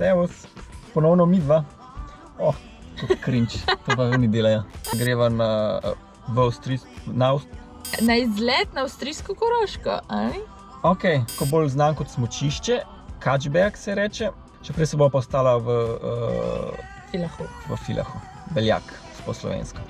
Servus, ponovno mi dva. Oh, kot cringe, to pa oni delajo. Greva na izlet na avstrijsko Koroško, ali? Ok, ko bolj znan kot smučišče, Kačberg se reče. Še prej se bo pa ostala v Vilahu, Beljak, po slovensko.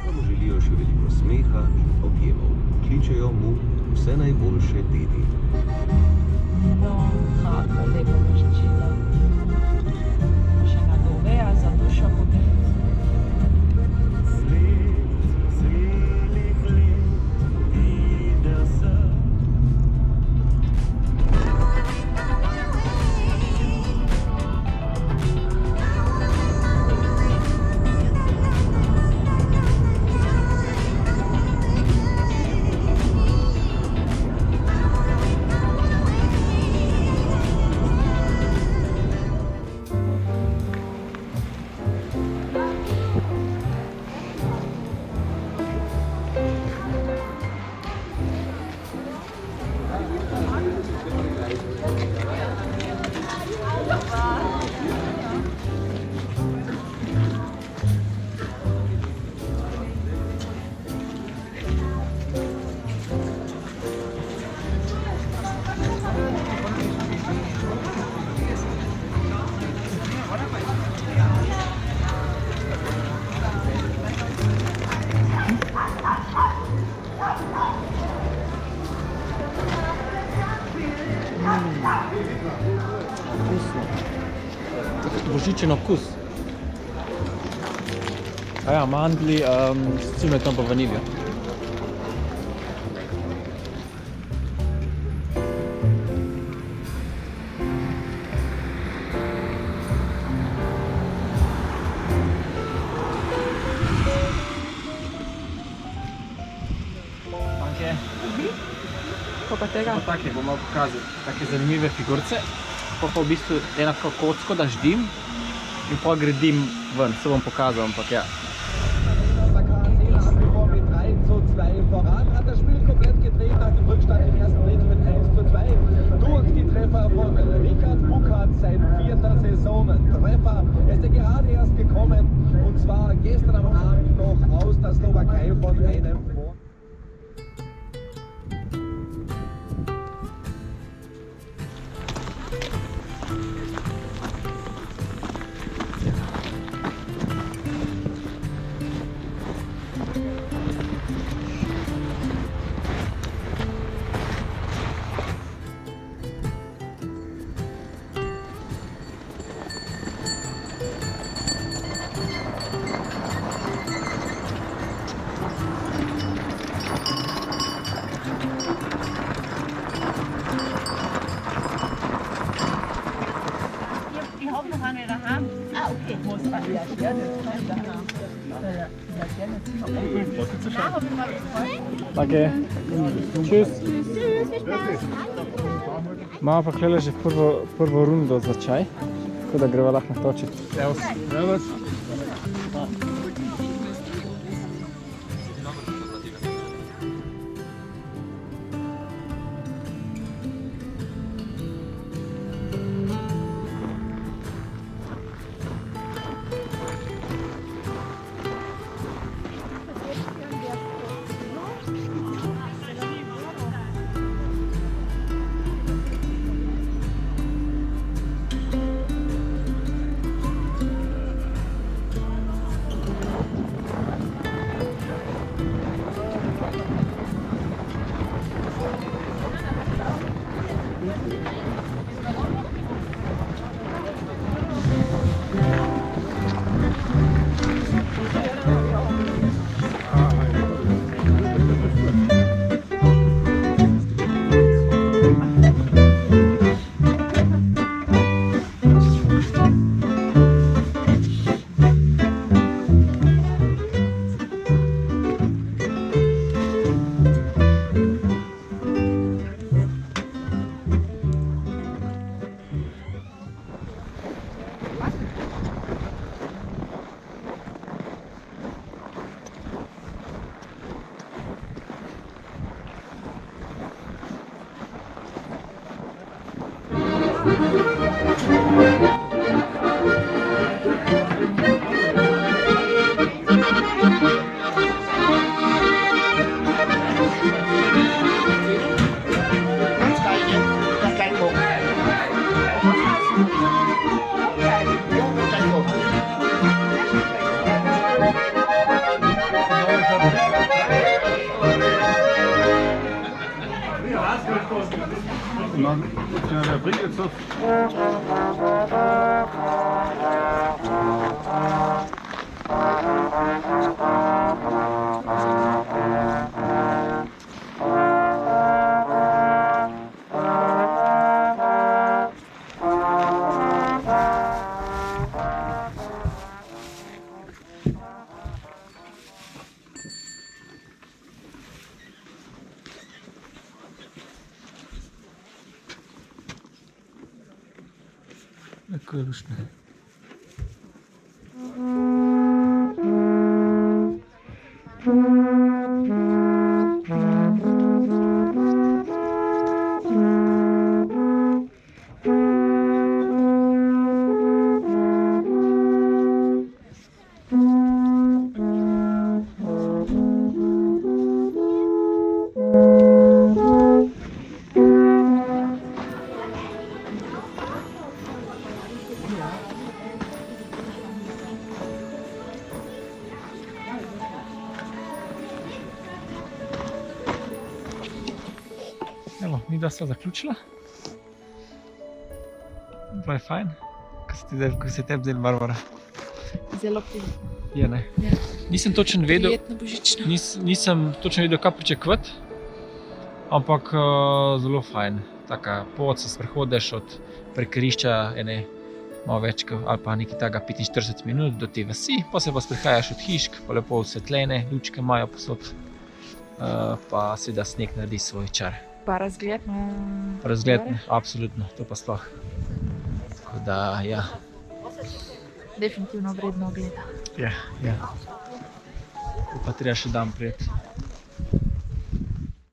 Mu želijo še veliko smeha in objemov. Kličejo mu vse najboljše dedi. No, kako lepo maščila. Še na goveja za dušo pogled. Božičen okus. Ja, mandlji s cimetom pa vaniljo. Pa tega? Take bom malo pokazal, take zanimive figurce. Pa v bistvu enako kocko daš dim in pa gre dim ven, se bom pokazal, ampak ja. Danke. Tschüss. Imamo pa klele že prvo rundo za čaj, tako da greva lahko natočiti. Servus. Ja, der bringt jetzt so. Tako je luštno. Evo, mi dva sva zaključila. Bilo je fajn. Kako se tebi zdelo, Barbara? Zelo prijetno. Je, ne? Ja. Nisem točno vedel, Prijetno božično. nisem točno vedel, kaj pričakovati, ampak zelo fajn. Taka pot, se sprehodiš od parkirišča ene malo več, ali pa nekaj takega 45 minut do te vasi, pa se pa sprehajaš od hišk, pa lepo osvetljene, lučke imajo posod, pa seveda sneg naredi svoj čar. Pa razgled na... Razgled, absolutno, to pa sploh. Tako da, ja. Definitivno vredno ogleda. Ja, ja. Pa treba še dan prijeti.